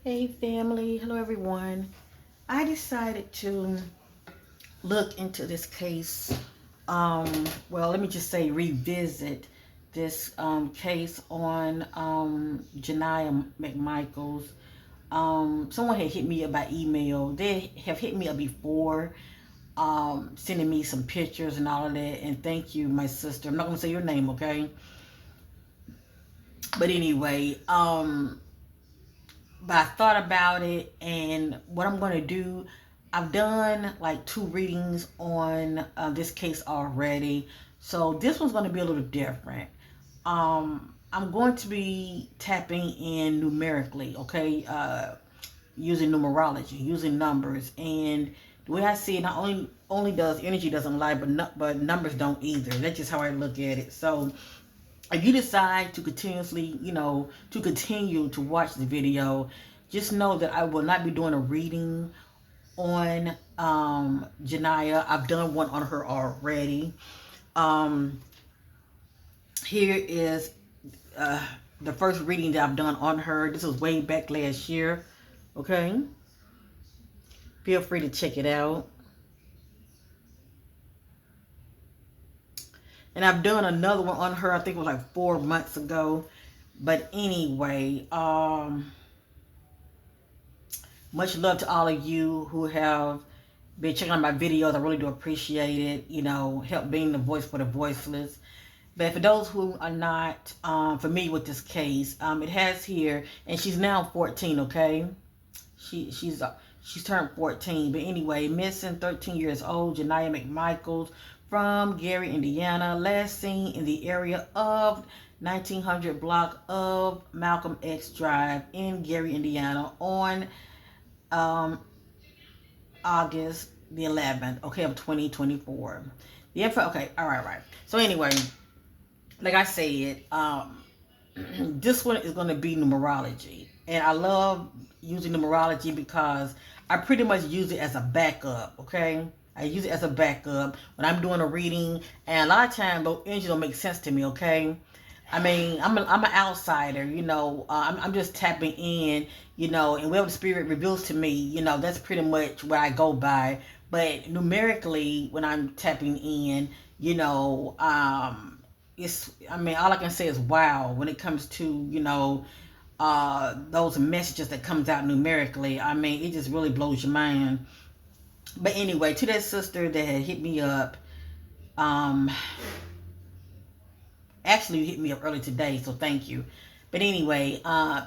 Hey family, hello everyone. I decided to look into this case. Well, let me just say revisit this case on Janiyah McMichael's. Someone had hit me up by email. They have hit me up before, sending me some pictures and all of that. And thank you, my sister. I'm not gonna say your name, okay? But anyway, but I thought about it, and what I'm going to do, I've done like 2 readings on this case already, so this one's going to be a little different. I'm going to be tapping in numerically, okay, using numerology, using numbers, and the way I see it, not only does energy doesn't lie, but numbers don't either. That's just how I look at it. So if you decide to continuously, to continue to watch the video, just know that I will not be doing a reading on Janiyah. I've done one on her already. Um, Here is the first reading that I've done on her. This was way back last year. Okay? Feel free to check it out. And I've done another one on her, I think it was like 4 months ago. But anyway, much love to all of you who have been checking out my videos. I really do appreciate it. Help being the voice for the voiceless. But for those who are not familiar with this case, it has here, and she's now 14, okay? She's turned 14. But anyway, missing 13 years old, Janiyah McMichael from Gary, Indiana, last seen in the area of 1900 block of Malcolm X Drive in Gary, Indiana on August the 11th, okay, of 2024. The info, okay, all right. So anyway, like I said, this one is going to be numerology, and I love using numerology because I pretty much use it as a backup. Okay, I use it as a backup when I'm doing a reading, and a lot of times those energies don't make sense to me. Okay, I mean, I'm an outsider, I'm just tapping in, and whatever the spirit reveals to me, that's pretty much what I go by. But numerically, when I'm tapping in, all I can say is wow when it comes to, those messages that comes out numerically. I mean, it just really blows your mind. But anyway, to that sister that had hit me up, actually you hit me up early today, so thank you. But anyway,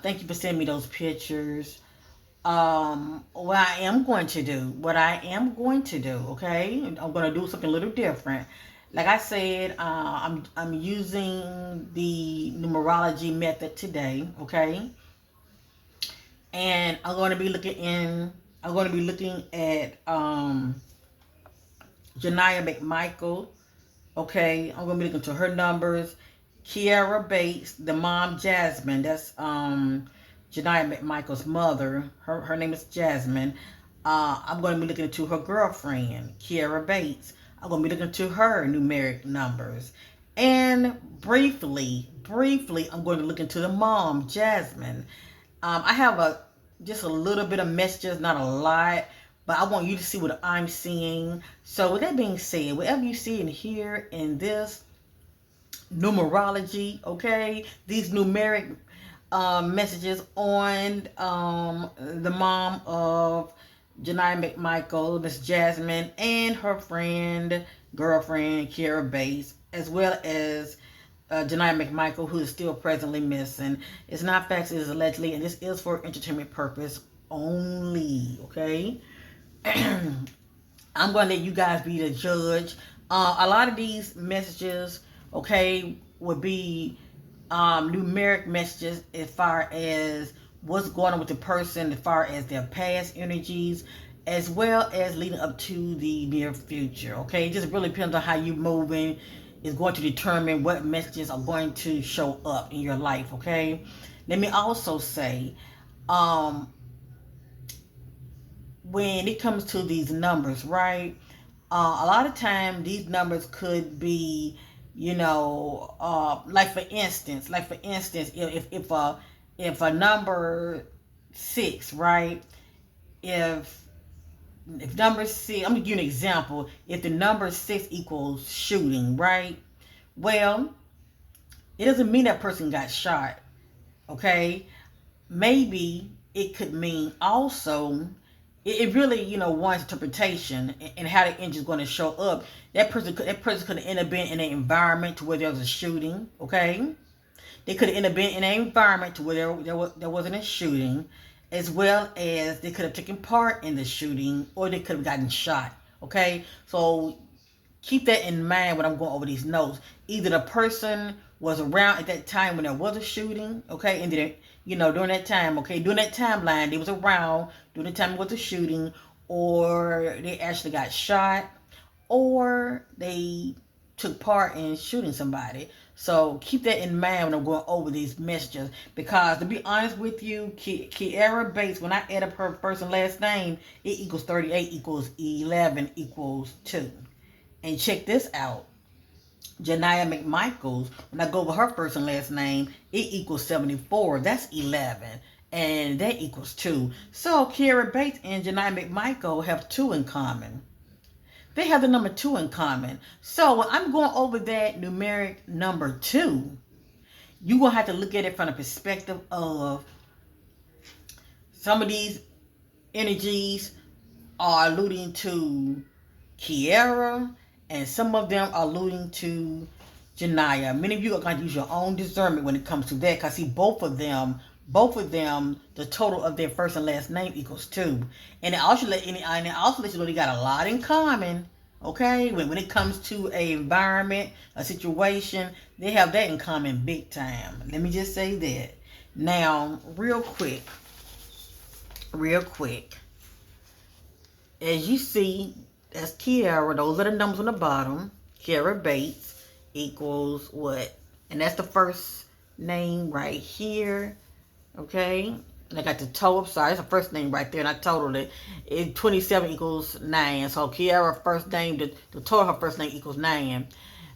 thank you for sending me those pictures. What I am going to do, okay? I'm going to do something a little different. Like I said, I'm using the numerology method today, okay? And I'm going to be looking at Janiyah McMichael, okay? I'm going to be looking to her numbers. Kiara Bates, the mom Jasmine, that's Janiyah McMichael's mother. Her name is Jasmine. I'm going to be looking into her girlfriend, Kiara Bates. I'm going to be looking into her numeric numbers. And briefly, I'm going to look into the mom, Jasmine. I have just a little bit of messages, not a lot, but I want you to see what I'm seeing. So with that being said, whatever you see and hear in this numerology, okay, these numeric messages on the mom of Janiyah McMichael, Miss Jasmine, and her girlfriend, Kiara Bates, as well as Janiyah McMichael, who is still presently missing. It's not facts, it is allegedly, and this is for entertainment purpose only, okay? I'm going to let you guys be the judge. A lot of these messages, okay, would be numeric messages as far as what's going on with the person, as far as their past energies, as well as leading up to the near future. Okay, it just really depends on how you're moving. Is going to determine what messages are going to show up in your life. Okay, let me also say, when it comes to these numbers, right? A lot of time these numbers could be, like for instance, if a number 6, right? If number 6, I'm gonna give you an example. If the number 6 equals shooting, right? Well, it doesn't mean that person got shot, okay? Maybe it could mean also, it really, one's interpretation and how the engine's going to show up. That person could end up being in an environment to where there was a shooting, okay? They could end up being in an environment to where there wasn't a shooting, as well as they could have taken part in the shooting, or they could have gotten shot, okay? So keep that in mind when I'm going over these notes. Either the person was around at that time when there was a shooting, okay, and then, during that time, okay, during that timeline, they was around during the time it was a shooting, or they actually got shot, or they took part in shooting somebody. So keep that in mind when I'm going over these messages, because to be honest with you, Kiara Bates, when I add up her first and last name, it equals 38 equals 11 equals 2. And check this out. Janiyah McMichael, when I go over her first and last name, it equals 74. That's 11. And that equals 2. So Kiara Bates and Janiyah McMichael have 2 in common. They have the number 2 in common. So when I'm going over that numeric number 2, you're going to have to look at it from the perspective of some of these energies are alluding to Kiara, and some of them are alluding to Janiyah. Many of you are going to use your own discernment when it comes to that, because see, both of them, the total of their first and last name equals 2. And it also let you know they got a lot in common. Okay, when it comes to an environment, a situation, they have that in common big time. Let me just say that. Now, real quick. As you see, that's Kiara. Those are the numbers on the bottom. Kiara Bates equals what? And that's the first name right here. Okay? And I got the total. Sorry, that's the first name right there. And I totaled it. 27 equals 9. So Kiara first name, the total of her first name equals 9.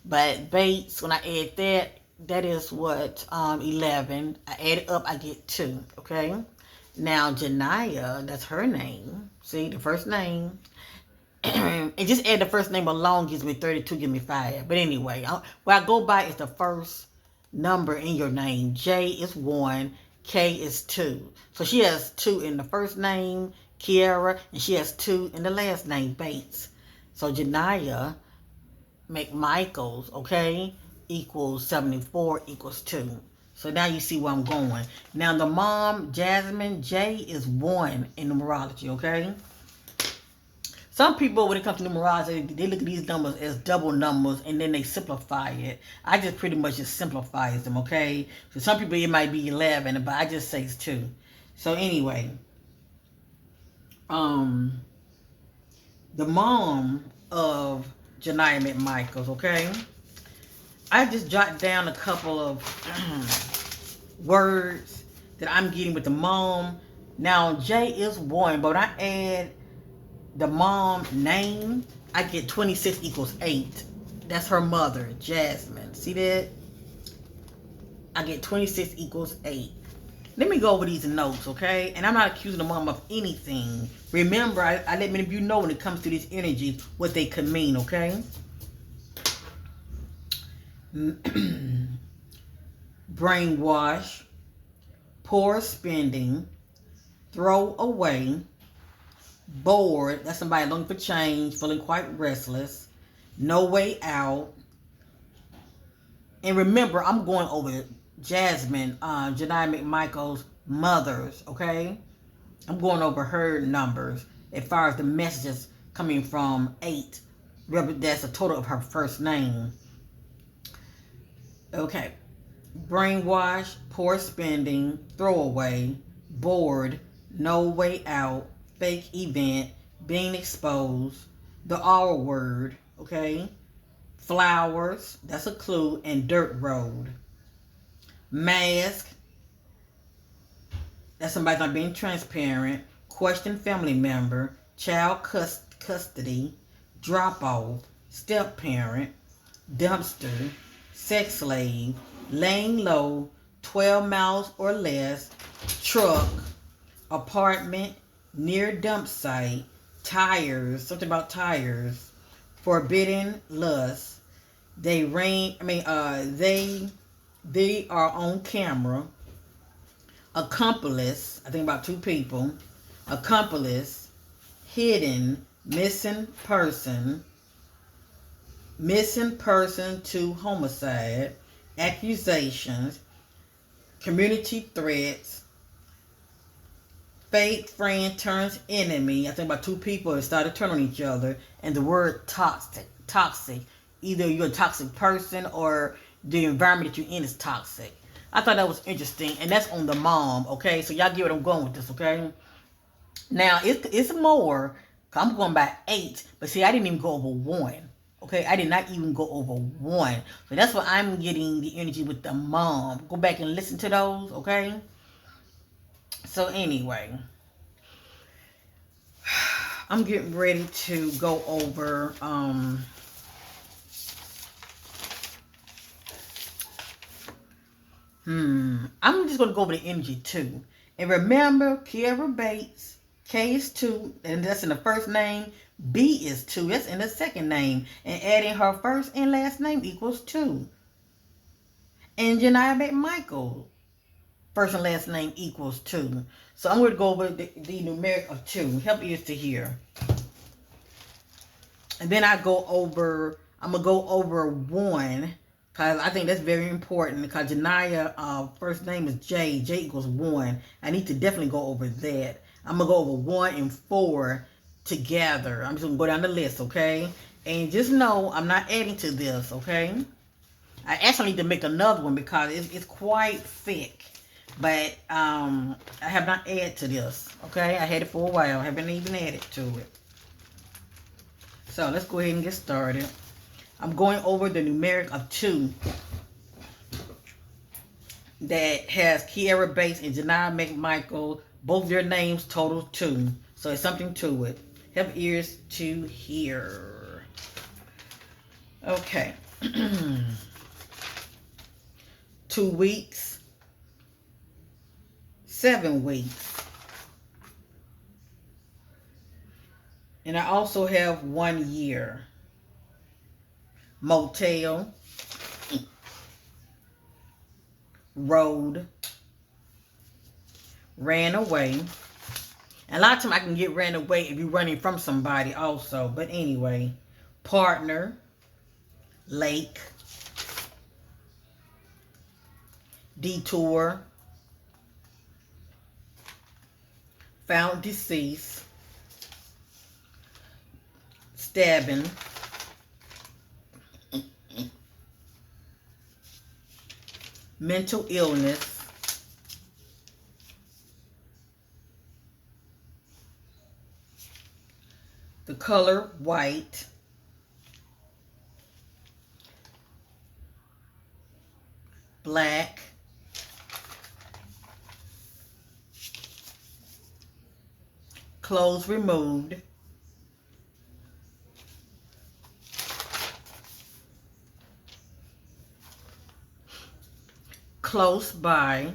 But Bates, when I add that, that is what? 11. I add it up, I get 2. Okay? Now, Janiyah, that's her name. See, the first name. And just add the first name alone gives me 32, give me 5. But anyway, what I go by is the first number in your name. J is 1, K is 2. So she has 2 in the first name, Kiara, and she has 2 in the last name, Bates. So Janiyah McMichael, okay, equals 74 equals 2. So now you see where I'm going. Now the mom, Jasmine, J is 1 in numerology, okay? Some people, when it comes to numerology, they look at these numbers as double numbers and then they simplify it. I just pretty much just simplifies them, okay? So some people, it might be 11, but I just say it's 2. So anyway, the mom of Janiyah McMichael, okay? I just jotted down a couple of words that I'm getting with the mom. Now, J is 1, but when I add the mom name, I get 26 equals 8. That's her mother, Jasmine. See that? I get 26 equals 8. Let me go over these notes, okay? And I'm not accusing the mom of anything. Remember, I let many of you know when it comes to these energies what they could mean, okay? Brainwash, poor spending, throw away, bored, that's somebody looking for change, feeling quite restless, no way out. And remember, I'm going over Jasmine, Janiyah McMichael's mother's, okay? I'm going over her numbers as far as the messages coming from 8. That's the total of her first name. Okay. Brainwash, poor spending, throwaway, bored, no way out, fake event, being exposed, the R word, okay? Flowers, that's a clue, and dirt road. Mask, that's somebody not being transparent. Question family member, child custody, drop off, step parent, dumpster, sex slave, laying low, 12 miles or less, truck, apartment, near dump site, tires, something about tires, forbidden lust. They reign. They are on camera. Accomplice. I think about two people. Accomplice, hidden, missing person to homicide, accusations, community threats, fake friend turns enemy. I think about two people that started turning on each other, and the word toxic. Toxic. Either you're a toxic person or the environment that you're in is toxic. I thought that was interesting, and that's on the mom. Okay, so y'all get what I'm going with this. Okay, now it's more. I'm going by 8, but see, I didn't even go over 1. Okay, I did not even go over 1. So that's why I'm getting the energy with the mom. Go back and listen to those. Okay. So anyway, I'm getting ready to go over I'm just gonna go over the energy too. And remember, Kiara Bates, K is 2, and that's in the first name. B is 2, that's in the second name. And adding her first and last name equals 2. And Janiyah McMichael, first and last name equals 2. So I'm going to go over the numeric of 2. Help ears to hear. And then I'm going to go over 1. Because I think that's very important. Because Janiyah, first name is J. J equals 1. I need to definitely go over that. I'm going to go over 1 and 4 together. I'm just going to go down the list, okay? And just know I'm not adding to this, okay? I actually need to make another one because it's quite thick. But I have not added to this, okay? I had it for a while. I haven't even added to it. So let's go ahead and get started. I'm going over the numeric of 2 that has Kiara Bates and Janiyah McMichael. Both their names total 2. So it's something to it. Help ears to hear. Okay. 2 weeks. 7 weeks. And I also have 1 year. Motel, road, ran away. And a lot of times I can get ran away if you're running from somebody also. But anyway, partner, lake, detour, found deceased, stabbing, mental illness, the color white, black, clothes removed, close by.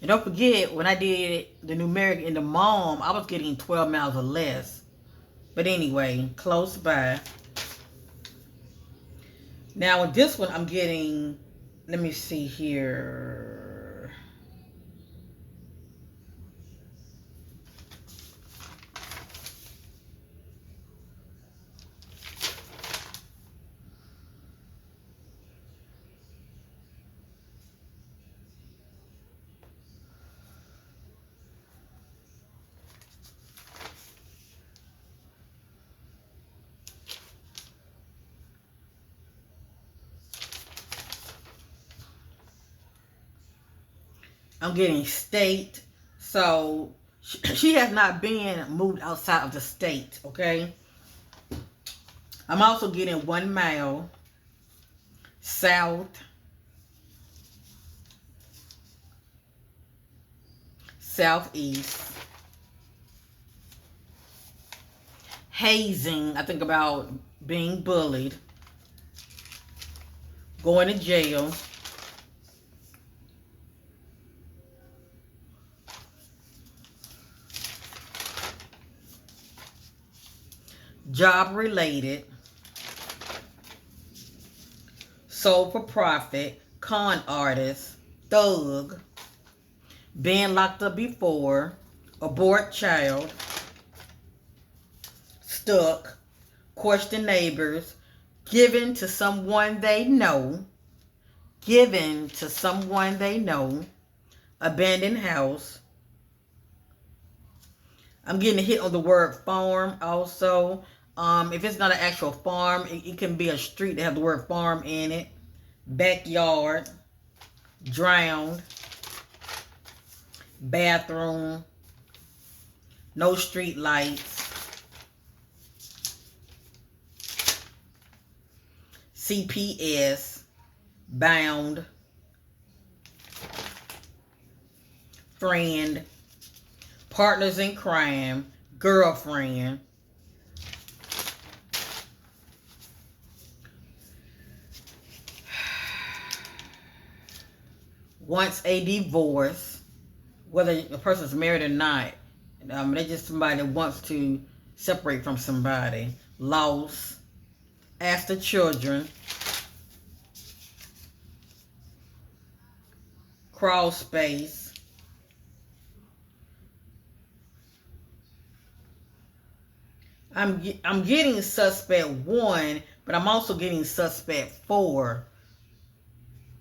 And don't forget, when I did the numeric in the mom, I was getting 12 miles or less. But anyway, close by. Now with this one, I'm getting, let me see here. I'm getting state. So she has not been moved outside of the state, okay? I'm also getting 1 mile, south, southeast, hazing. I think about being bullied, going to jail, job related, sole for profit, con artist, thug, being locked up before, abort child, stuck, question neighbors, given to someone they know, abandoned house. I'm getting a hit on the word farm also. If it's not an actual farm, it can be a street that have the word farm in it. Backyard, drowned, bathroom, no street lights, CPS, bound, friend, partners in crime, girlfriend, wants a divorce, whether a person's married or not. They're just somebody that wants to separate from somebody. Loss, after children, crawl space, I'm getting suspect 1, but I'm also getting suspect 4.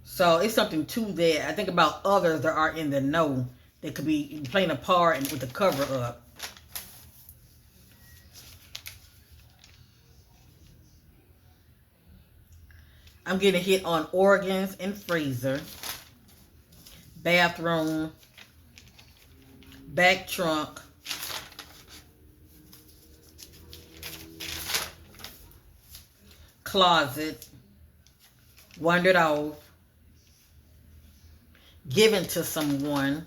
So it's something to that. I think about others that are in the know that could be playing a part with the cover up. I'm getting hit on organs and freezer, bathroom, back trunk, closet, wandered off, given to someone,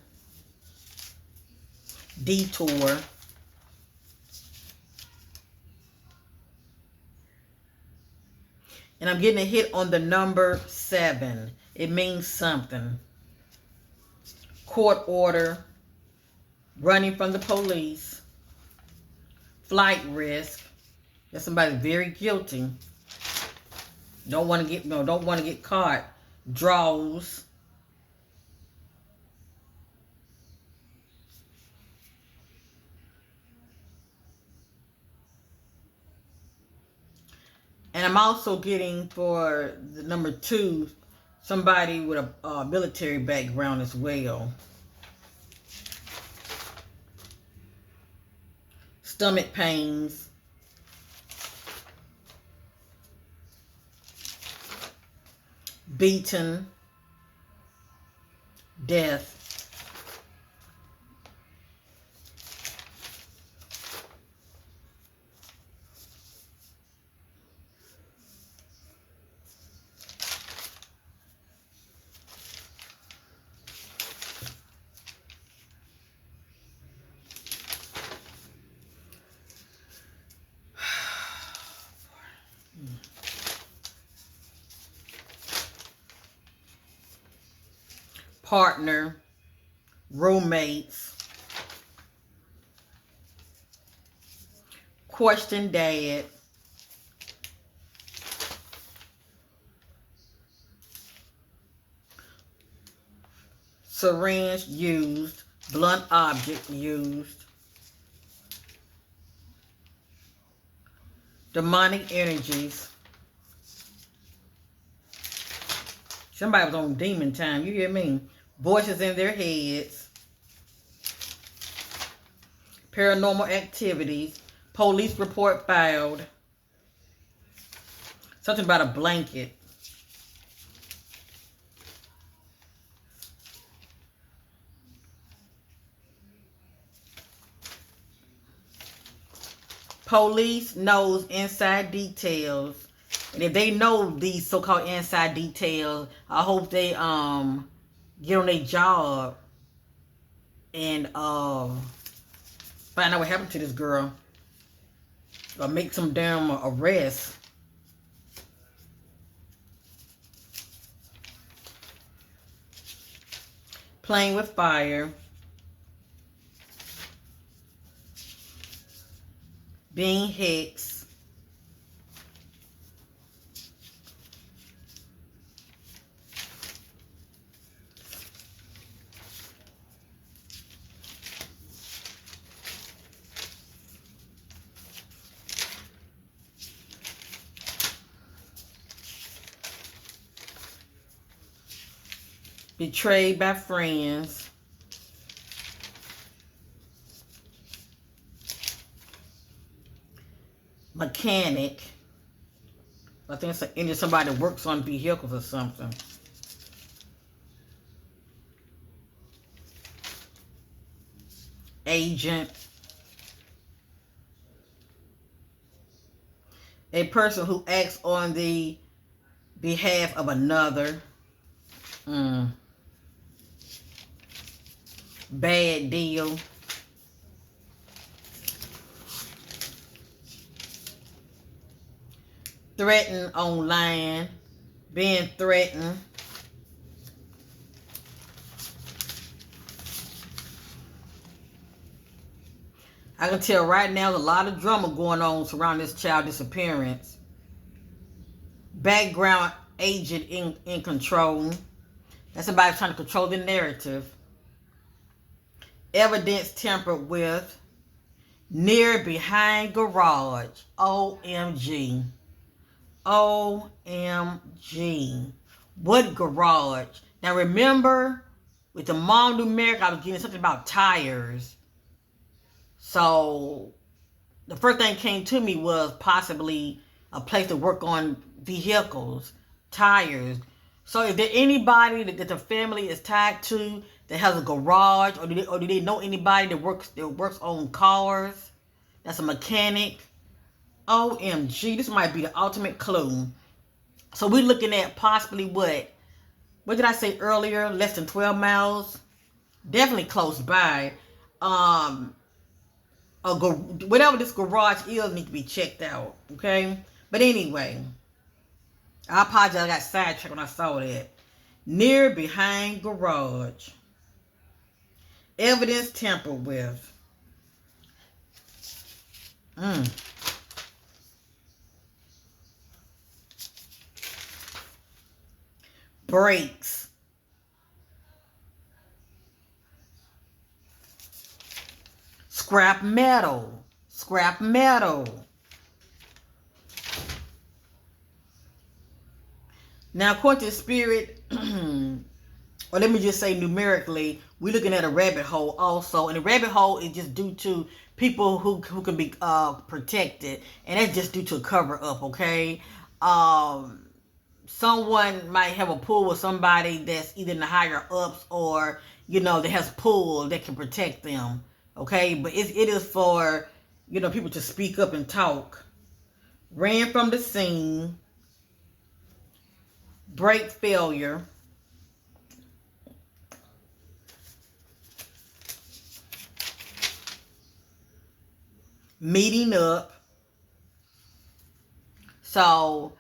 detour, and I'm getting a hit on the number 7. It means something. Court order, running from the police, flight risk. That's somebody very guilty. Don't want to get caught. Draws. And I'm also getting for the number 2, somebody with a military background as well. Stomach pains. Beaten. Death. Partner, roommates, question dad, syringe used, blunt object used, demonic energies. Somebody was on demon time, you hear me? Voices in their heads, paranormal activities, police report filed, something about a blanket, police knows inside details. And if they know these so-called inside details, I hope they get on their job and find out what happened to this girl, or make some damn arrest. Playing with fire, being hexed, betrayed by friends, mechanic. I think it's somebody that works on vehicles or something. Agent. A person who acts on the behalf of another. Bad deal. Threatened online. Being threatened. I can tell right now there's a lot of drama going on surrounding this child disappearance. Background agent in control. That's somebody trying to control the narrative. Evidence tampered with. Near behind garage. OMG. OMG. What garage? Now remember, with the mom numeric, I was getting something about tires. So the first thing came to me was possibly a place to work on vehicles, tires. So is there anybody that the family is tied to that has a garage, or do they know anybody that works on cars? That's a mechanic. OMG, this might be the ultimate clue. So we're looking at possibly what did I say earlier? Less than 12 miles? Definitely close by. Whatever this garage is needs to be checked out. Okay? But anyway, I apologize, I got sidetracked when I saw that. Near behind garage. Evidence tampered with. Brakes. Scrap metal. Scrap metal. Now, according to the spirit, or let me just say numerically, we're looking at a rabbit hole also. And the rabbit hole is just due to people who can be protected. And that's just due to a cover-up, okay? Someone might have a pull with somebody that's either in the higher ups or, that has pull that can protect them, okay? But it is for, people to speak up and talk. Ran from the scene. Brake failure. Meeting up. So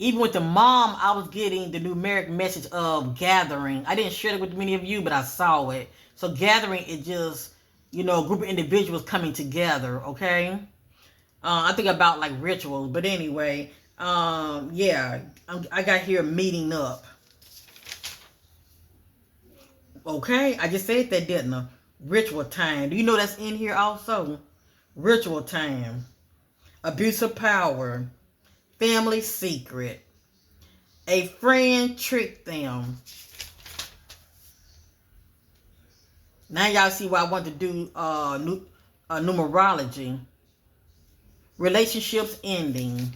even with the mom, I was getting the numeric message of gathering. I didn't share it with many of you, but I saw it. So gathering is just, a group of individuals coming together, okay? I think about like rituals, but anyway, yeah, I got here meeting up. Okay, I just said that, didn't I? Ritual time. Do you know that's in here also? Ritual time. Abuse of power. Family secret. A friend tricked them. Now y'all see why I want to do numerology. Relationships ending.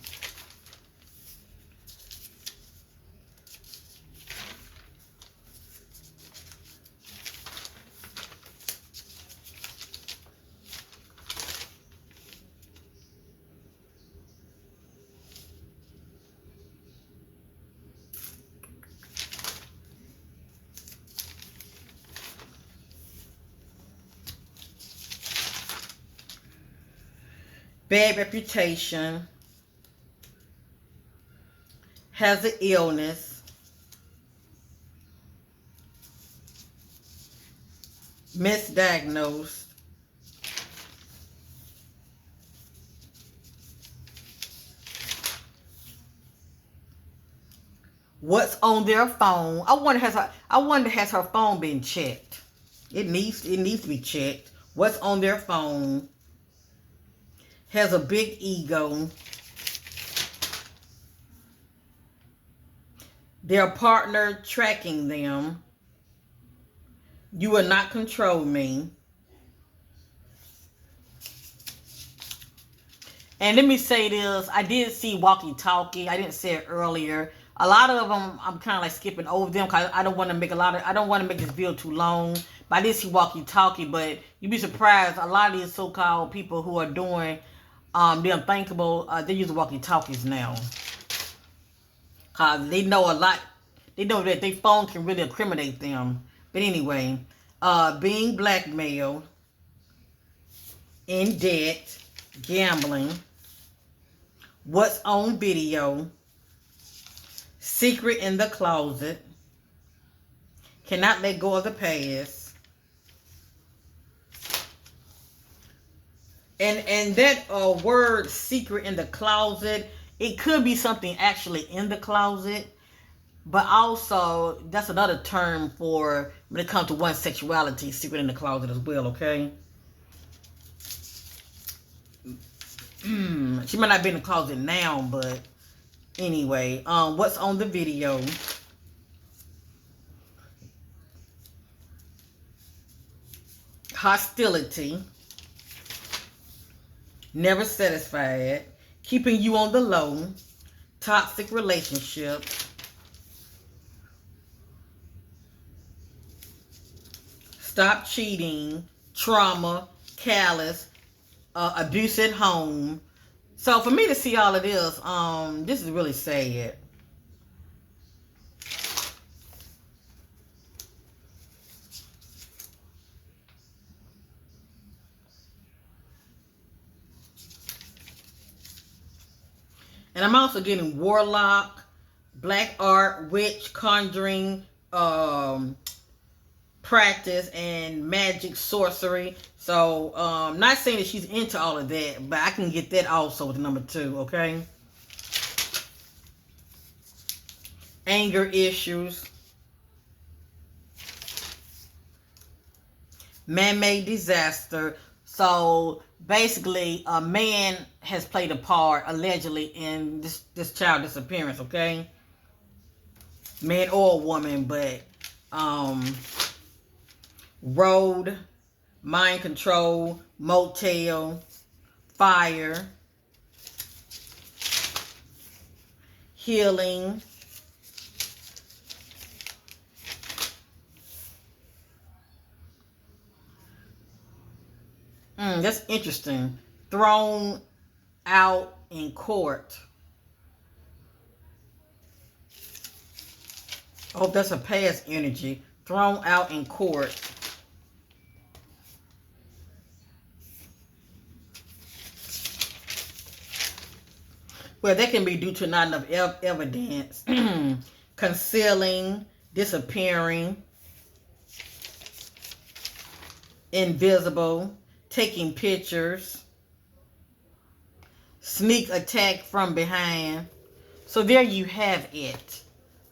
Bad reputation. Has an illness. Misdiagnosed. What's on their phone? I wonder has her phone been checked? It needs to be checked. What's on their phone? Has a big ego. Their partner tracking them. You will not control me. And let me say this. I did see walkie-talkie. I didn't say it earlier. A lot of them, I'm kind of like skipping over them because I don't want to make I don't want to make this video too long. But I did see walkie-talkie. But you'd be surprised. A lot of these so-called people who are doing the unthinkable, they use walkie-talkies now. Because they know a lot. They know that their phone can really incriminate them. But anyway, being blackmailed, in debt, gambling, what's on video, secret in the closet, cannot let go of the past. And that word secret in the closet, it could be something actually in the closet, but also that's another term for when it comes to one's sexuality, secret in the closet as well, okay? She might not be in the closet now, but anyway, what's on the video? Hostility, never satisfied, keeping you on the low, toxic relationship, stop cheating, trauma, callous, abuse at home. So for me to see all of this is really sad. And I'm also getting warlock, black art, witch, conjuring, practice, and magic, sorcery. So, not saying that she's into all of that, but I can get that also with number 2, okay? Anger issues. Man-made disaster. So, basically, a man has played a part, allegedly, in this child disappearance, okay? Man or woman, but, road, mind control, motel, fire, healing, that's interesting. Thrown out in court. I hope that's a past energy. Thrown out in court. Well, that can be due to not enough evidence. Concealing, disappearing, invisible, taking pictures, sneak attack from behind. So there you have it.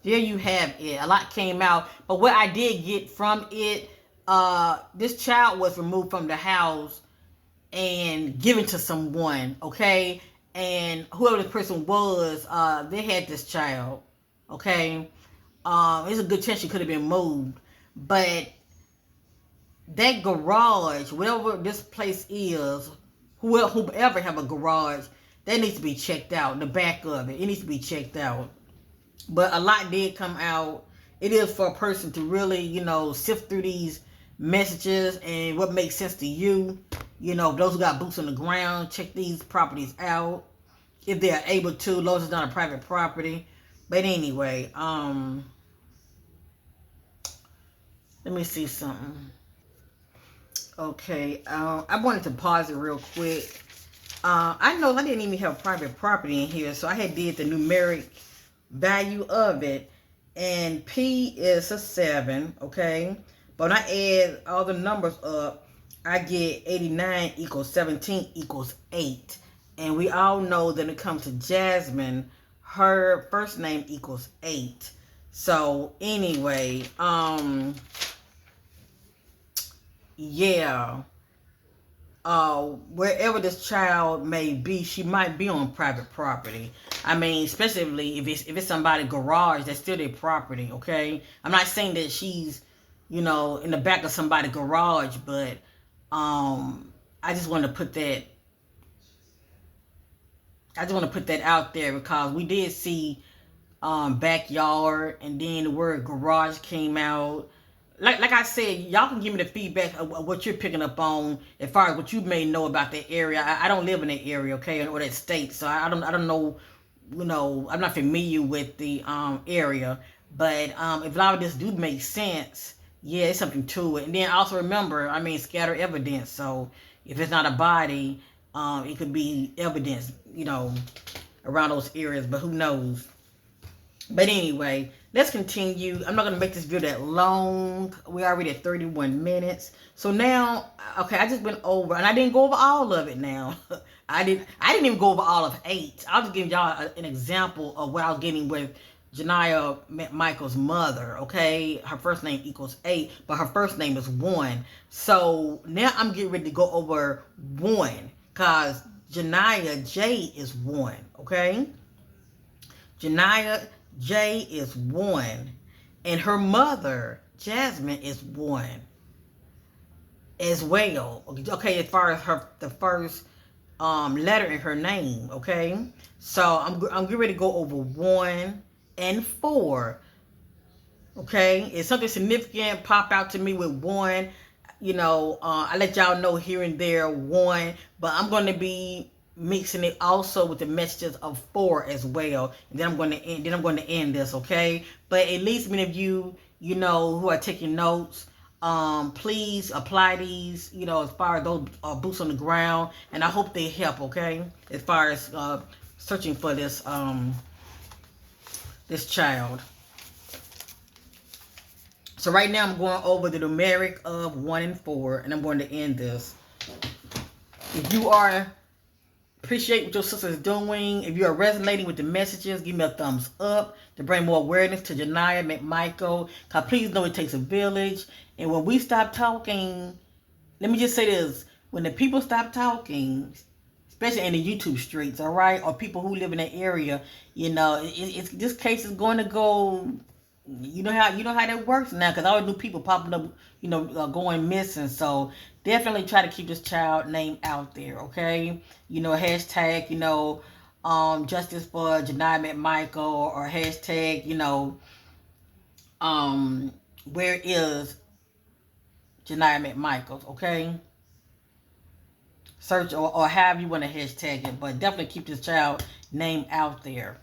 There you have it. A lot came out. But what I did get from it, this child was removed from the house and given to someone, okay? And whoever the person was, they had this child, okay? It's a good chance she could have been moved. But that garage, whatever this place is, whoever have a garage, that needs to be checked out. The back of it needs to be checked out. But a lot did come out. It is for a person to really, sift through these messages and what makes sense to you. Those who got boots on the ground, check these properties out if they are able to, as long as it's not a private property. But anyway, let me see something. Okay, I wanted to pause it real quick. I know I didn't even have private property in here, so I had did the numeric value of it, and P is a 7, okay? But when I add all the numbers up, I get 89 equals 17 equals 8. And we all know that when it comes to Jasmine, her first name equals 8. So anyway, yeah. Wherever this child may be, she might be on private property. I mean, especially if it's somebody's garage, that's still their property, okay? I'm not saying that she's you know, in the back of somebody's garage. But I just want to put that. I just want to put that out there because we did see backyard, and then the word garage came out. Like I said, y'all can give me the feedback of what you're picking up on as far as what you may know about that area. I don't live in that area, okay, or that state, so I don't know. You know, I'm not familiar with the area, but if a lot of this do make sense, yeah, it's something to it. And then also remember, I mean, scatter evidence. So if it's not a body, it could be evidence, you know, around those areas. But who knows? But anyway, let's continue. I'm not going to make this video that long. We're already at 31 minutes. So now, okay, I just went over, and I didn't go over all of it now. I didn't even go over all of 8. I'll just give y'all an example of what I was getting with Janiyah McMichael's mother, okay? Her first name equals 8, but her first name is 1. So now I'm getting ready to go over 1, because Janiyah J is 1, okay? Janiyah J is 1, and her mother, Jasmine, is 1 as well. Okay, as far as the first letter in her name, okay? So I'm getting ready to go over 1 and 4, okay? If something significant pop out to me with 1, you know, I let y'all know here and there 1, but I'm going to be mixing it also with the messages of 4 as well. And then I'm going to end this, okay? But at least many of you, you know, who are taking notes, please apply these, you know, as far as those boots on the ground, and I hope they help, okay? As far as searching for this this child. So right now I'm going over the numeric of 1 and 4, and I'm going to end this. If you are appreciate what your sister is doing, if you are resonating with the messages, give me a thumbs up to bring more awareness to Janiyah McMichael. Because please know it takes a village. And when we stop talking, let me just say this. When the people stop talking, especially in the YouTube streets, all right, or people who live in that area, you know, this case is going to go. You know how that works now, because all the new people popping up, you know, going missing. So definitely try to keep this child name out there, okay? You know, hashtag, you know, justice for Janiyah McMichael, or hashtag, you know, where is Janiyah McMichael, okay? Search or however you want to hashtag it, but definitely keep this child name out there.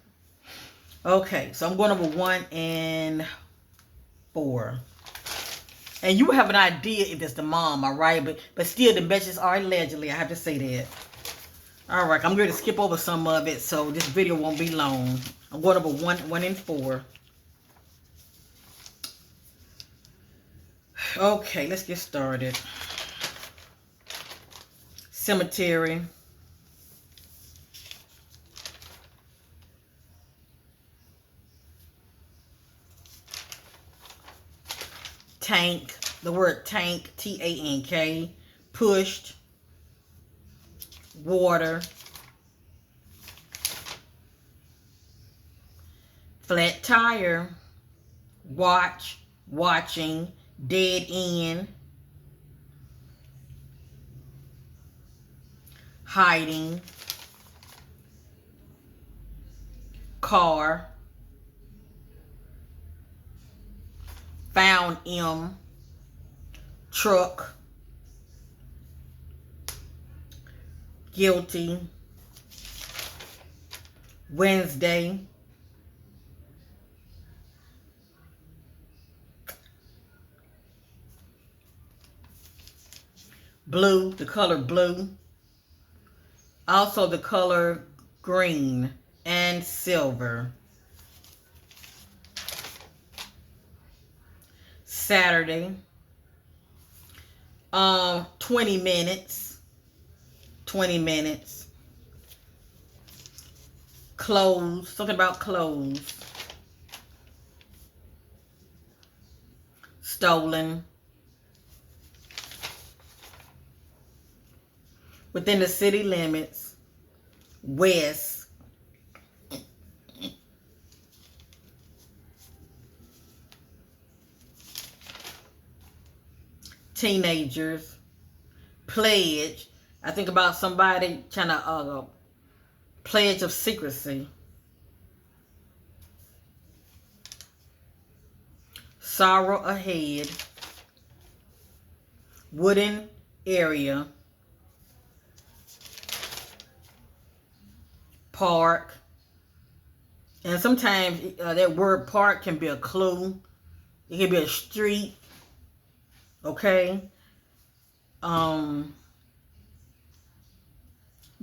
Okay, so I'm going over 1 and 4. And you have an idea if it's the mom, all right? But still, the messages are allegedly. I have to say that. All right, I'm going to skip over some of it, so this video won't be long. I'm going over 1 and 4. Okay, let's get started. Cemetery. Tank, the word tank, T-A-N-K, pushed, water, flat tire, watch, watching, dead end, hiding, car, found M, truck, guilty, Wednesday, blue, the color blue, also the color green and silver. Saturday, 20 minutes, clothes, something about clothes, stolen, within the city limits, west, teenagers. Pledge. I think about somebody trying to pledge of secrecy. Sorrow ahead. Wooden area. Park. And sometimes that word park can be a clue. It can be a street. Okay.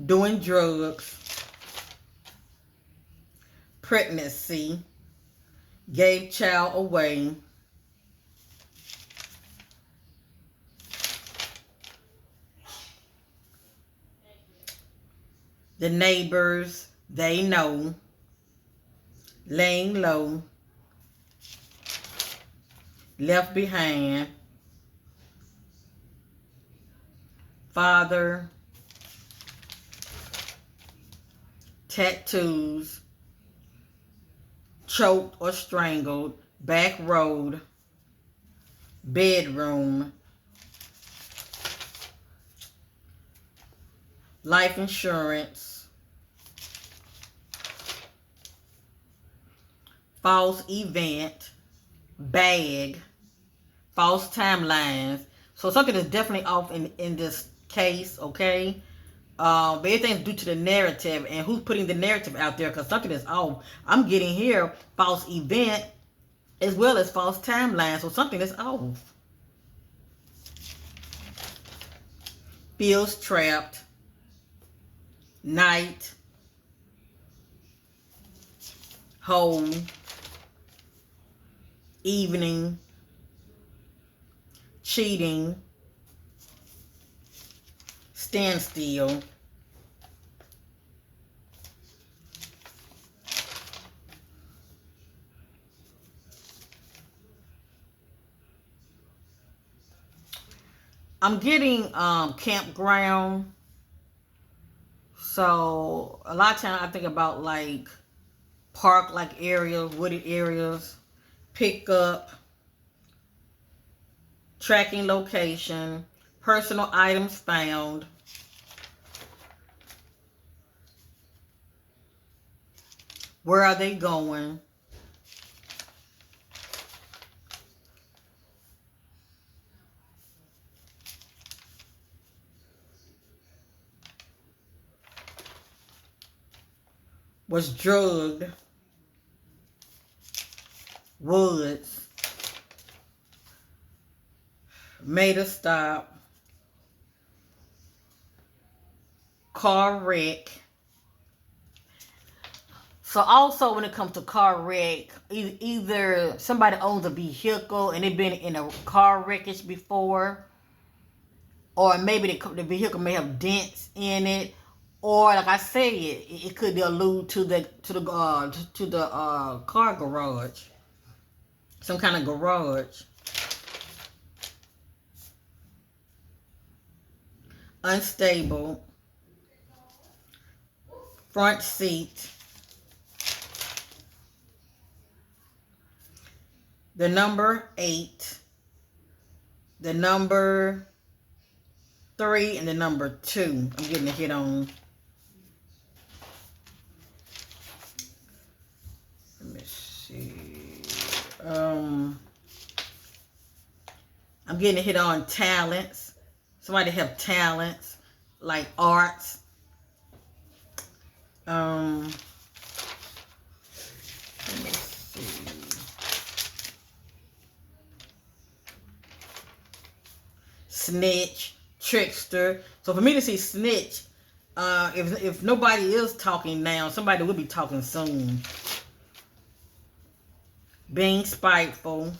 Doing drugs. Pregnancy. Gave child away. The neighbors, they know. Laying low. Left behind. Father. Tattoos. Choked or strangled. Back road. Bedroom. Life insurance. False event. Bag. False timelines. So something is definitely off in this case, okay? But everything's due to the narrative and who's putting the narrative out there, because something is off. I'm getting here false event as well as false timeline, so something is off. Feels trapped. Night. Whole. Evening. Cheating. Standstill. I'm getting campground. So a lot of times I think about like park-like areas, wooded areas, pickup, tracking location, personal items found, where are they going, was drugged, woods, made a stop, car wreck. So also when it comes to car wreck, either somebody owns a vehicle and they've been in a car wreckage before, or maybe the vehicle may have dents in it, or like I said, it could allude to the car garage, some kind of garage. Unstable. Front seat. The number 8. The number 3 and the number 2. I'm getting a hit on. Let me see. I'm getting a hit on talents. Somebody have talents, like arts. Let me see. Snitch, trickster. So for me to see snitch, if nobody is talking now, somebody will be talking soon. Being spiteful.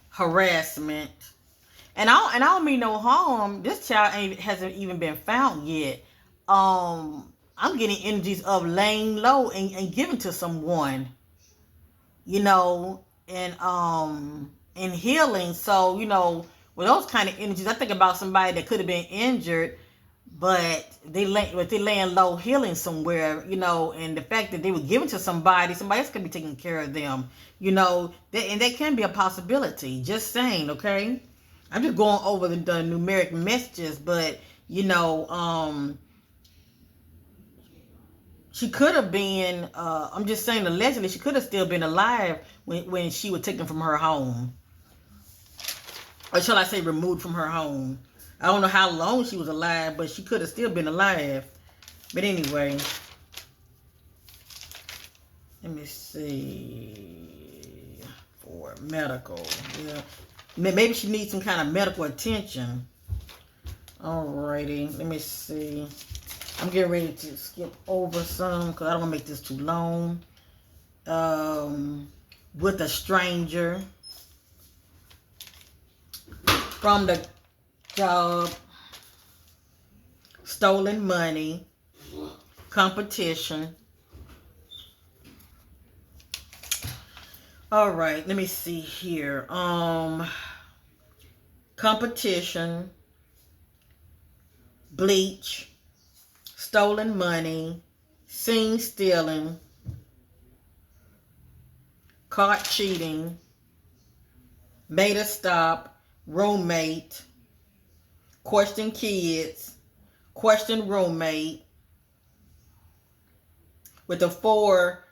Harassment. And I don't mean no harm. This child hasn't even been found yet. I'm getting energies of laying low and giving to someone, you know, and healing. So, you know, with those kind of energies, I think about somebody that could have been injured, but they laying low healing somewhere, you know, and the fact that they were given to somebody else could be taking care of them, you know, and that can be a possibility. Just saying, okay? I'm just going over the numeric messages, but you know, she could have been. I'm just saying, allegedly, she could have still been alive when she was taken from her home, or shall I say, removed from her home. I don't know how long she was alive, but she could have still been alive. But anyway, let me see. For medical, yeah, maybe she needs some kind of medical attention. Alrighty, let me see. I'm getting ready to skip over some because I don't want to make this too long. With a stranger, from the job, stolen money, competition. All right, let me see here. Competition, bleach, stolen money, seen stealing, caught cheating, made a stop, roommate, question kids, question roommate. With the 4,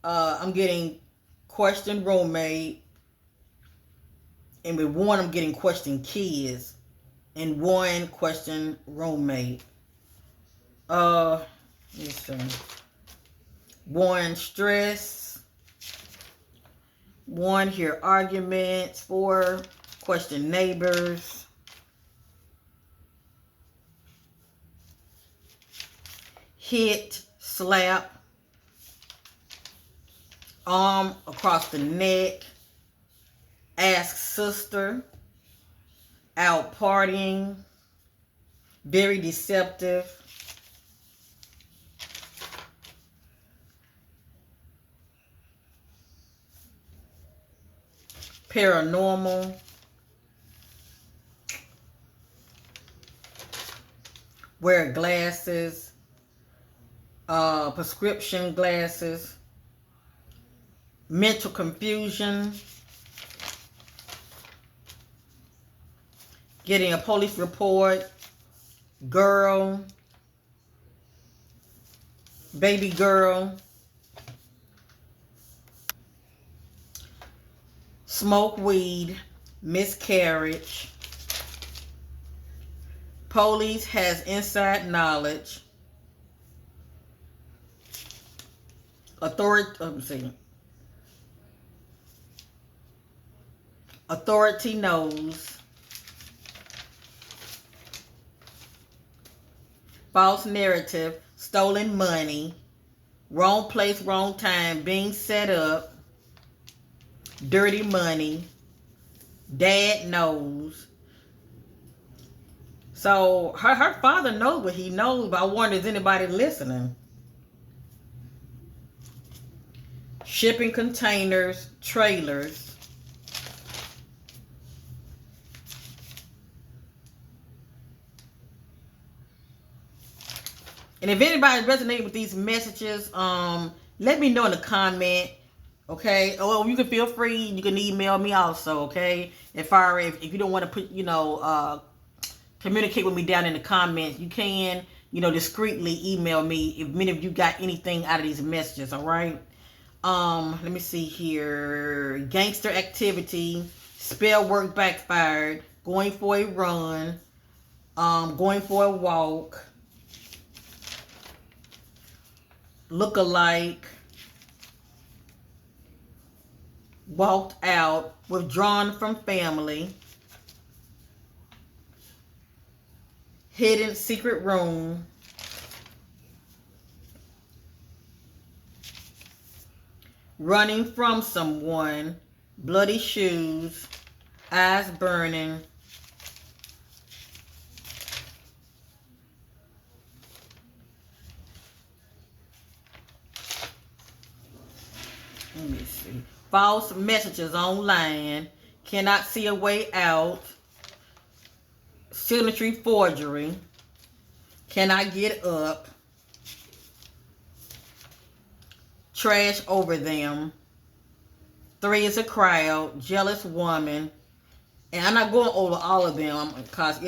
I'm getting question roommate, and with 1, I'm getting question kids, and 1 question roommate. Let me see. 1 stress, 1 here arguments, 4 question neighbors, hit, slap, arm across the neck, ask sister, out partying, very deceptive, paranormal, wear glasses, prescription glasses, mental confusion, getting a police report, girl, baby girl, smoke weed, miscarriage, police has inside knowledge, authority knows, false narrative, stolen money, wrong place, wrong time, being set up, dirty money, dad knows. So her father knows what he knows, but I wonder, is anybody listening? Shipping containers, trailers. And if anybody resonates with these messages, let me know in the comment. Okay. Or you can feel free. You can email me also. Okay. If you don't want to put, communicate with me down in the comments, you can, discreetly email me if many of you got anything out of these messages. All right. Let me see here. Gangster activity, spell work backfired, going for a run, going for a walk, look-alike, walked out, withdrawn from family, hidden secret room, running from someone, bloody shoes, eyes burning, let me see, false messages online, cannot see a way out, signature forgery, cannot get up, trash over them. 3 is a crowd, jealous woman. And I'm not going over all of them because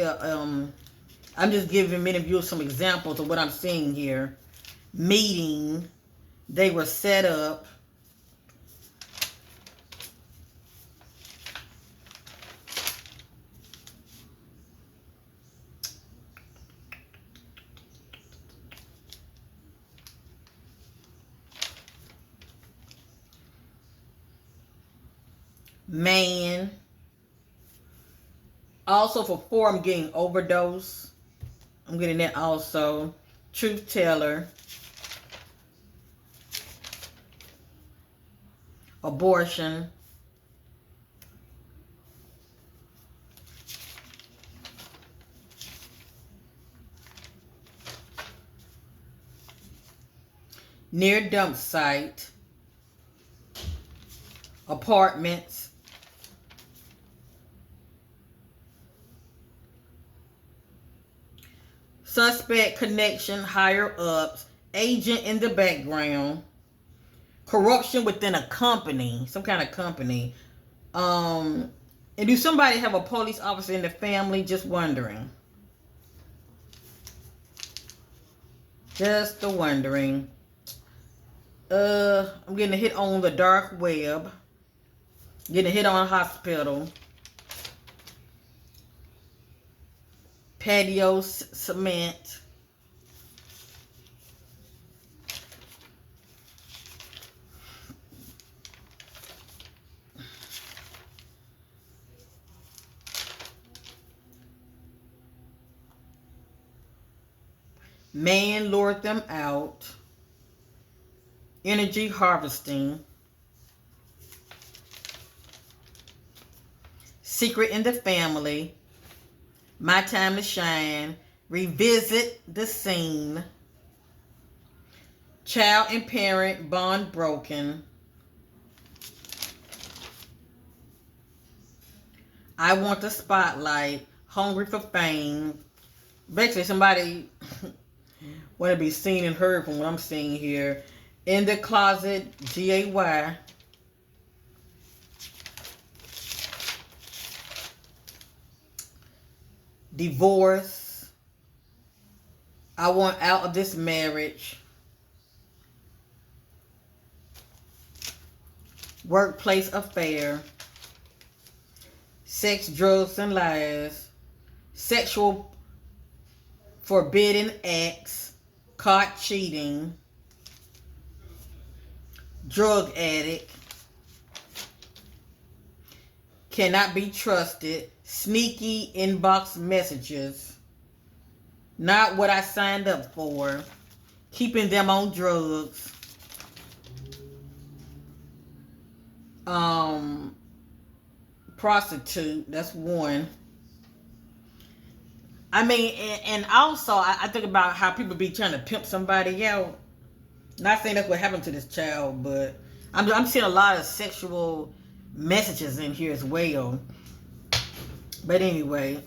I'm just giving many of you some examples of what I'm seeing here. Meeting, they were set up. Man. Also for 4, I'm getting overdose. I'm getting that also. Truth teller. Abortion. Near dump site. Apartments. Suspect connection, higher ups, agent in the background, corruption within a company, some kind of company. And do somebody have a police officer in the family? Just wondering. Just the wondering. I'm getting a hit on the dark web. Getting a hit on a hospital. Patio cement. Man lured them out. Energy harvesting. Secret in the family. My time to shine. Revisit the scene. Child and parent bond broken. I want the spotlight. Hungry for fame. Basically, somebody want to be seen and heard from what I'm seeing here. In the closet, GAY. Divorce. I want out of this marriage. Workplace affair. Sex, drugs, and lies. Sexual forbidden acts. Caught cheating. Drug addict. Cannot be trusted. Sneaky inbox messages. Not what I signed up for. Keeping them on drugs. Prostitute. That's one. I mean, and also I think about how people be trying to pimp somebody out. Not saying that's what happened to this child, but I'm seeing a lot of sexual messages in here as well. But anyway,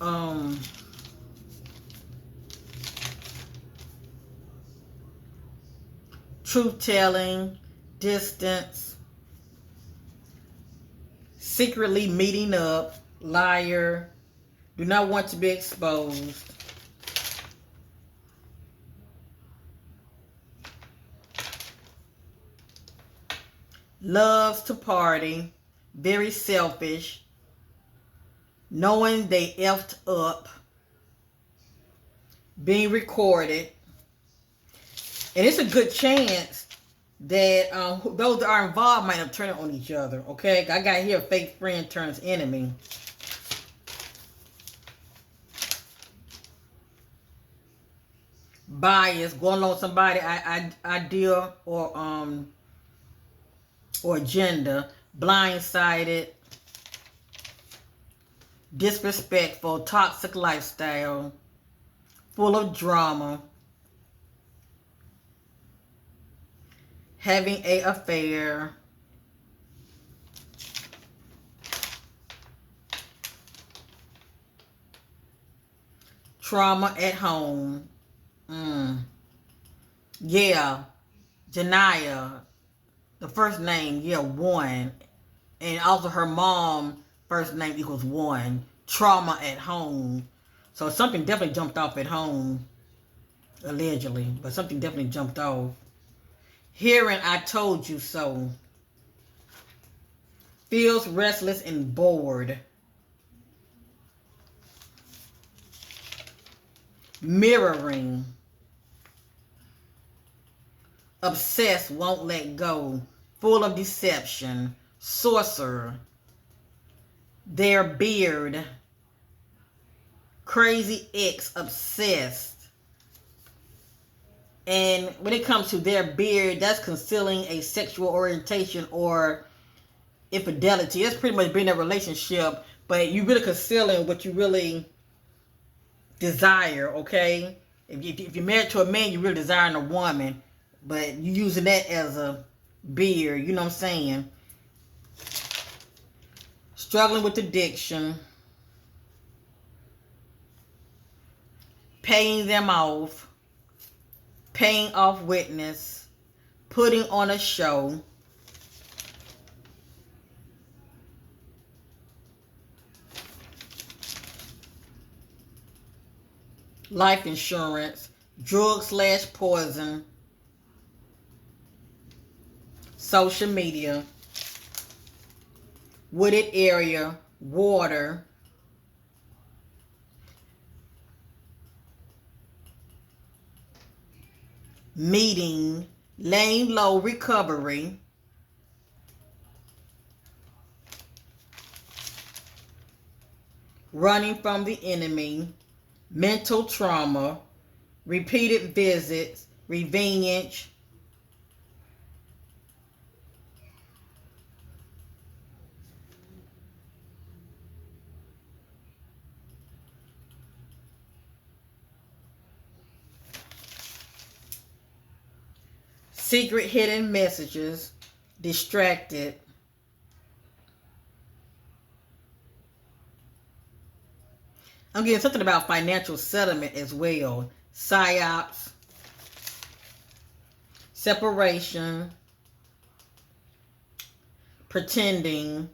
truth telling, distance, secretly meeting up, liar, do not want to be exposed. Loves to party, very selfish, knowing they effed up, being recorded. And it's a good chance that those that are involved might have turned on each other, okay? I got here, fake friend turns enemy. Bias, going along with somebody idea or agenda. Blindsided, disrespectful, toxic lifestyle, full of drama, having an affair, trauma at home. Yeah, Janiyah, the first name, yeah, 1. And also her mom, first name equals 1. Trauma at home. So something definitely jumped off at home, allegedly. But something definitely jumped off. Hearing I told you so. Feels restless and bored. Mirroring. Obsessed, won't let go. Full of deception. Sorcerer. Their beard. Crazy ex, obsessed. And when it comes to their beard, that's concealing a sexual orientation or infidelity. That's pretty much being in a relationship, but you really concealing what you really desire, okay? If you're married to a man, you're really desiring a woman, but you're using that as a beard, you know what I'm saying? Struggling with addiction. Paying them off. Paying off witness. Putting on a show. Life insurance. Drug/poison. Social media. Wooded area. Water. Meeting. Laying low. Recovery. Running from the enemy. Mental trauma. Repeated visits. Revenge. Secret hidden messages. Distracted. I'm getting something about financial settlement as well. Psyops. Separation. Pretending.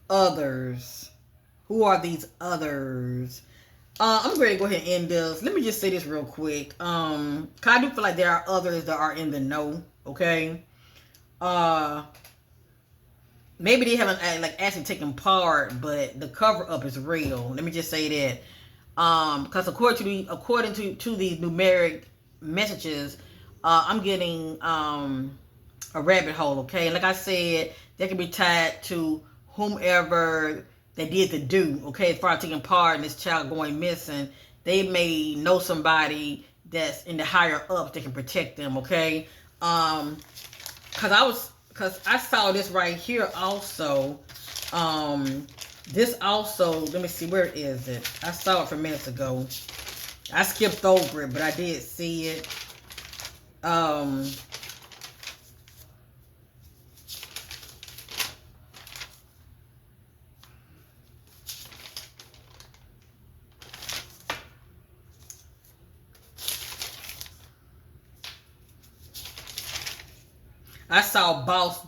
Others. Who are these others? I'm ready to go ahead and end this. Let me just say this real quick. 'Cause I do feel like there are others that are in the know. Okay. Maybe they haven't like actually taken part, but the cover up is real. Let me just say that. Because according to these numeric messages, I'm getting a rabbit hole. Okay, like I said, they can be tied to whomever they did the do. Okay, as far as taking part in this child going missing, they may know somebody that's in the higher ups that can protect them. Okay, because I saw this right here also. This also, let me see, where is it? I saw it from minutes ago. I skipped over it, but I did see it. I saw Boss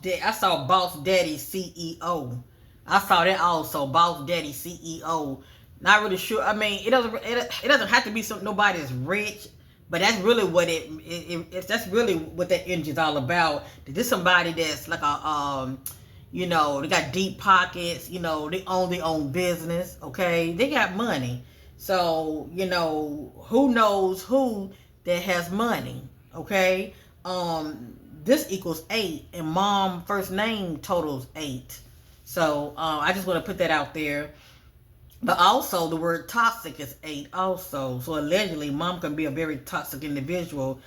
Daddy CEO. I saw that also, Boss Daddy CEO. Not really sure. I mean, it doesn't have to be nobody that's rich, but that's really what that's really what that energy is all about. This somebody that's like a they got deep pockets. They own their own business. Okay, they got money. So who knows who that has money? Okay, this equals 8, and mom first name totals 8. So I just want to put that out there. But also the word toxic is 8 also. So allegedly mom can be a very toxic individual.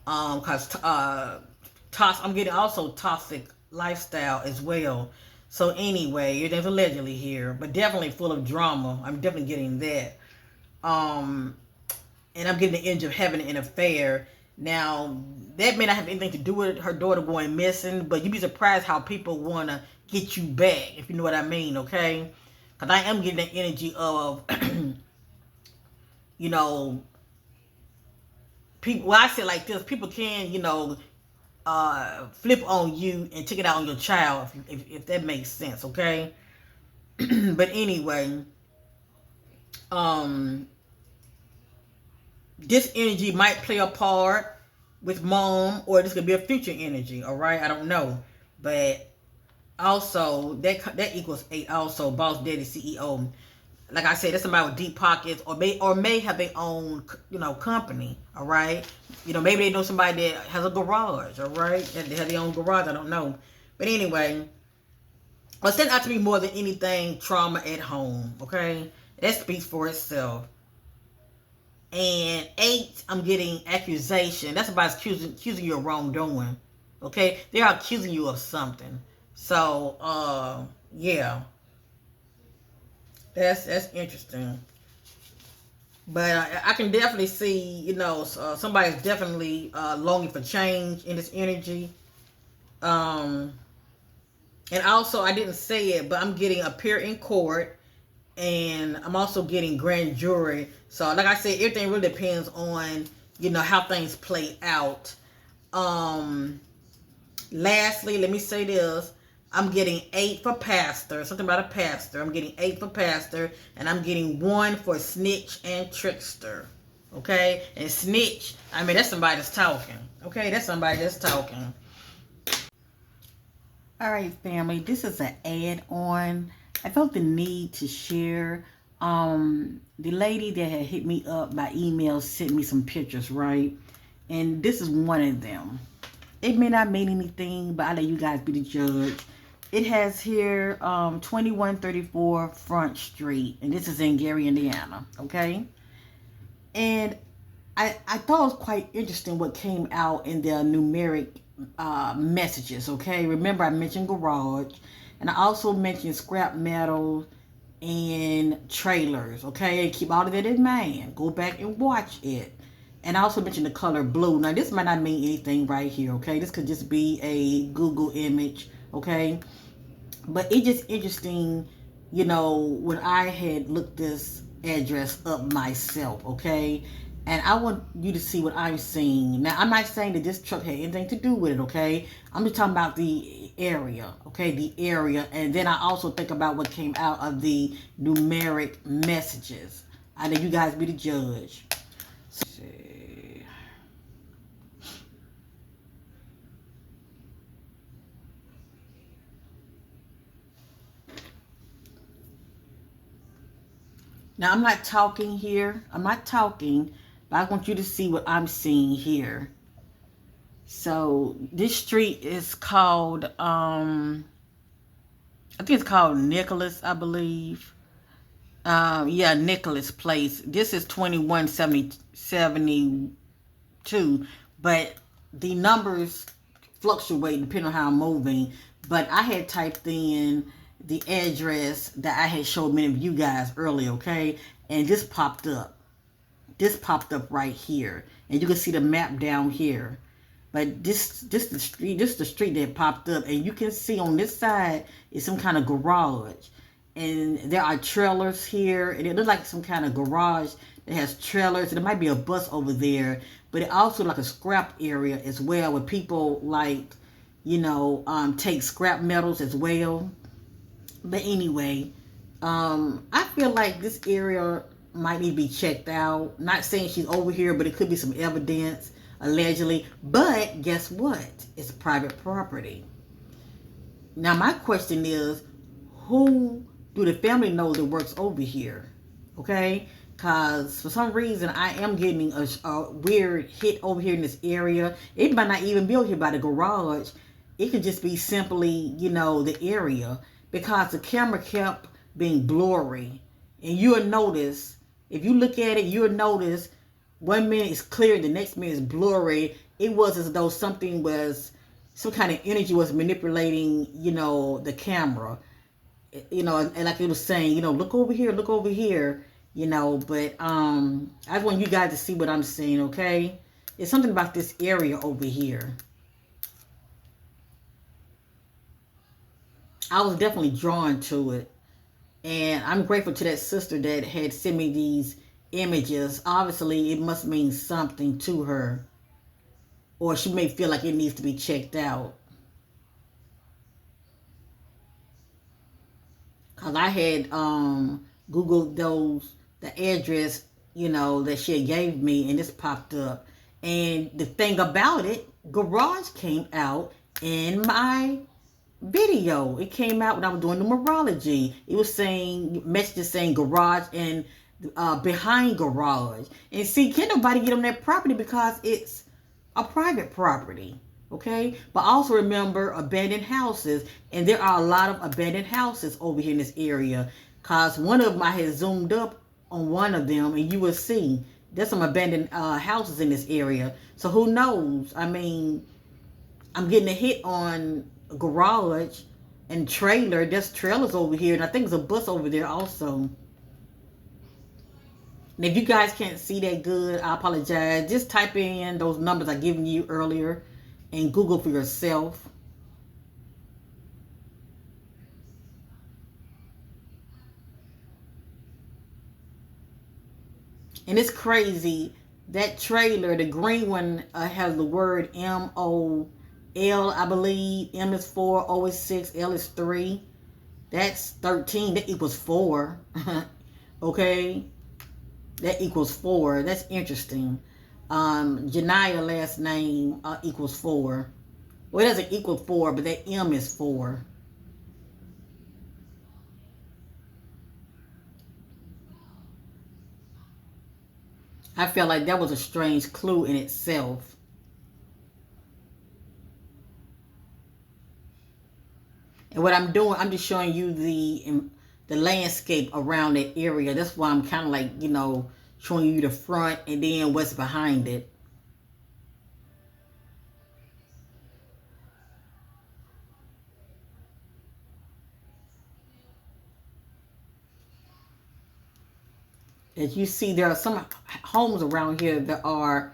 Because I'm getting also toxic lifestyle as well. So anyway, there's allegedly here, but definitely full of drama. I'm definitely getting that. And I'm getting the edge of having an affair. Now, that may not have anything to do with her daughter going missing, but you'd be surprised how people want to get you back, if you know what I mean, okay? Because I am getting the energy of, you know, people. Well, I say like this: people can, flip on you and take it out on your child, if that makes sense. Okay. But anyway, um, this energy might play a part with mom, or this could be a future energy. All right, I don't know, but also that equals 8. Also, boss, daddy, CEO. Like I said, that's somebody with deep pockets, or may have their own, company. All right, maybe they know somebody that has a garage. All right, they have their own garage. I don't know, but anyway, well, it's out to be more than anything trauma at home. Okay, that speaks for itself. And 8, I'm getting accusation. That's about accusing you of wrongdoing. Okay, they are accusing you of something. So, yeah, that's interesting. But I can definitely see, somebody's definitely longing for change in this energy. Um, and also, I didn't say it, but I'm getting appear in court, and I'm also getting grand jury. So, like I said, everything really depends on, how things play out. Um, Lastly, let me say this. I'm getting 8 for pastor. Something about a pastor. I'm getting 8 for pastor. And I'm getting 1 for snitch and trickster. Okay? And snitch, I mean, that's somebody that's talking. Okay? That's somebody that's talking. All right, family. This is an add-on. I felt the need to share. The lady that had hit me up by email sent me some pictures, right? And this is one of them. It may not mean anything, but I'll let you guys be the judge. It has here 2134 Front Street, and this is in Gary, Indiana, okay? And I thought it was quite interesting what came out in the numeric messages, okay? Remember, I mentioned garage, and I also mentioned scrap metal and trailers, okay? Keep all of that in mind. Go back and watch it. And I also mentioned the color blue. Now, this might not mean anything right here, okay? This could just be a Google image, okay? But it's just interesting, when I had looked this address up myself, okay? And I want you to see what I'm seeing. Now, I'm not saying that this truck had anything to do with it, okay? I'm just talking about the area, okay? The area. And then I also think about what came out of the numeric messages. I know you guys be the judge. Let's see. Now, I'm not talking here. I'm not talking, but I want you to see what I'm seeing here. So, this street is called, I think it's called Nicholas, I believe. Yeah, Nicholas Place. This is 2172, but the numbers fluctuate depending on how I'm moving. But I had typed in the address that I had showed many of you guys earlier, okay? And this popped up. This popped up right here. And you can see the map down here. But this the street, this is the street that popped up. And you can see on this side is some kind of garage. And there are trailers here. And it looks like some kind of garage that has trailers. And there might be a bus over there. But it also like a scrap area as well, where people like, take scrap metals as well. But anyway, I feel like this area might need to be checked out. Not saying she's over here, but it could be some evidence, allegedly. But guess what? It's private property. Now, my question is, who do the family know that works over here? Okay? Because for some reason, I am getting a weird hit over here in this area. It might not even be over here by the garage. It could just be simply, the area. Because the camera kept being blurry. And you'll notice, if you look at it, you'll notice 1 minute is clear, the next minute is blurry. It was as though some kind of energy was manipulating, the camera. And like it was saying, look over here, but I just want you guys to see what I'm seeing, okay? It's something about this area over here. I was definitely drawn to it. And I'm grateful to that sister that had sent me these images. Obviously, it must mean something to her, or she may feel like it needs to be checked out. Cause I had Googled the address, that she had gave me, and this popped up. And the thing about it, garage came out in my video. It came out when I was doing numerology. It was saying messages saying garage and behind garage. And see, can't nobody get on that property because it's a private property. Okay, but also remember abandoned houses, and there are a lot of abandoned houses over here in this area. Cause one of them I had zoomed up on one of them, and you will see there's some abandoned houses in this area. So who knows? I mean, I'm getting a hit on a garage and trailer. There's trailers over here, and I think there's a bus over there also. And if you guys can't see that good, I apologize. Just type in those numbers I given you earlier and Google for yourself. And it's crazy. That trailer, the green one, has the word MOL, I believe. M is 4, O is 6, L is 3. That's 13. That equals 4. Okay? That equals 4. That's interesting. Janiyah last name equals 4. Well, it doesn't equal 4, but that M is 4. I felt like that was a strange clue in itself. And what I'm doing, I'm just showing you the landscape around that area. That's why I'm kind of like, showing you the front and then what's behind it. As you see, there are some homes around here that are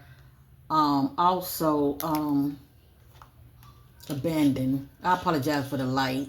also abandoned. I apologize for the light.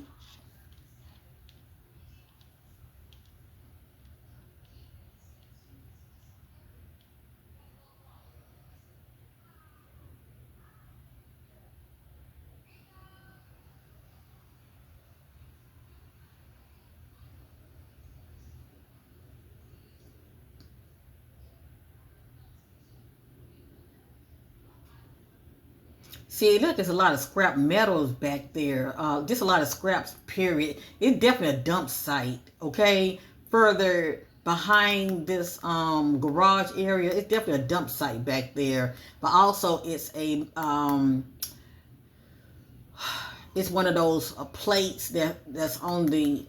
See, look, there's a lot of scrap metals back there. Just a lot of scraps, period. It's definitely a dump site, okay? Further behind this garage area, it's definitely a dump site back there. But also, it's it's one of those plates that's on the,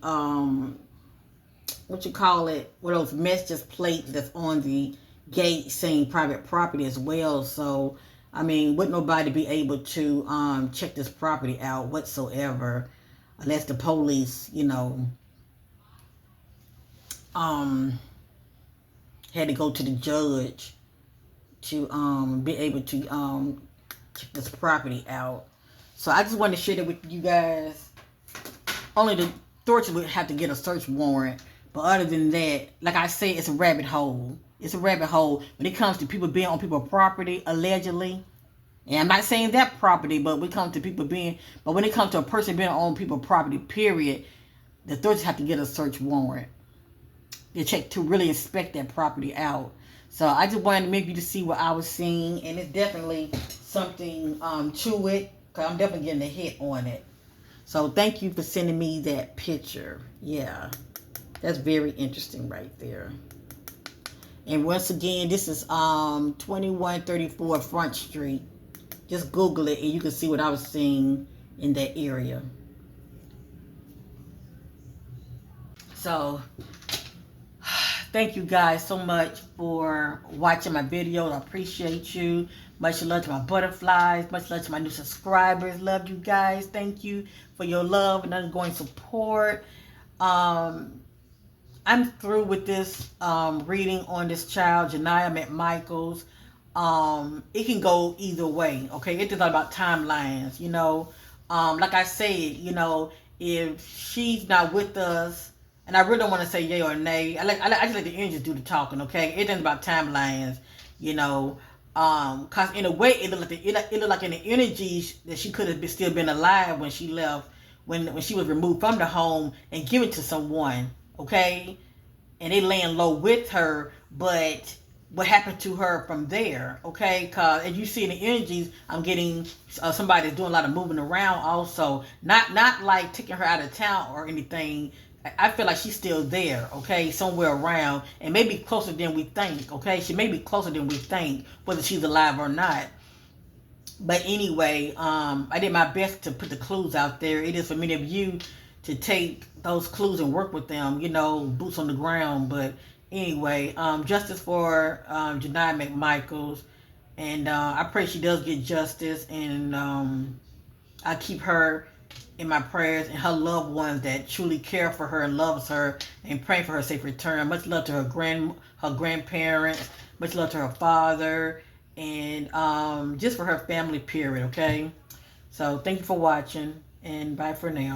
what you call it? One of those messages plates that's on the gate saying private property as well. So, I mean, wouldn't nobody be able to check this property out whatsoever unless the police, had to go to the judge to be able to check this property out. So I just wanted to share that with you guys. Only the authorities would have to get a search warrant. But other than that, like I said, it's a rabbit hole. It's a rabbit hole when it comes to people being on people's property, allegedly. And I'm not saying that property, but when it comes to when it comes to a person being on people's property, period, the authorities have to get a search warrant. They check to really inspect that property out. So I just wanted to make you to see what I was seeing, and it's definitely something to it, because I'm definitely getting a hit on it. So thank you for sending me that picture. Yeah, that's very interesting right there. And once again, this is 2134 Front Street. Just Google it and you can see what I was seeing in that area. So, thank you guys so much for watching my videos. I appreciate you. Much love to my butterflies. Much love to my new subscribers. Love you guys. Thank you for your love and ongoing support. I'm through with this reading on this child, Janiyah McMichael's. It can go either way, okay? It's just all about timelines, Like I said, if she's not with us And I really don't want to say yay or nay. I just let the energies do the talking, okay? Everything's about timelines, you know. Cause in a way it looked like in the energies that she could have still been alive when she left, when she was removed from the home and given to someone, okay? And they laying low with her, but what happened to her from there, okay? Cause as you see in the energies, I'm getting somebody that's doing a lot of moving around also, not like taking her out of town or anything. I feel like she's still there, okay, somewhere around, and maybe closer than we think, okay? She may be closer than we think, whether she's alive or not. But anyway, I did my best to put the clues out there. It is for many of you to take those clues and work with them, you know, boots on the ground. But anyway, justice for Janiyah McMichael. And I pray she does get justice. And I keep her in my prayers and her loved ones that truly care for her and loves her, and praying for her safe return. Much love to her grandparents. Much love to her father, and just for her family. Period. Okay. So thank you for watching, and bye for now.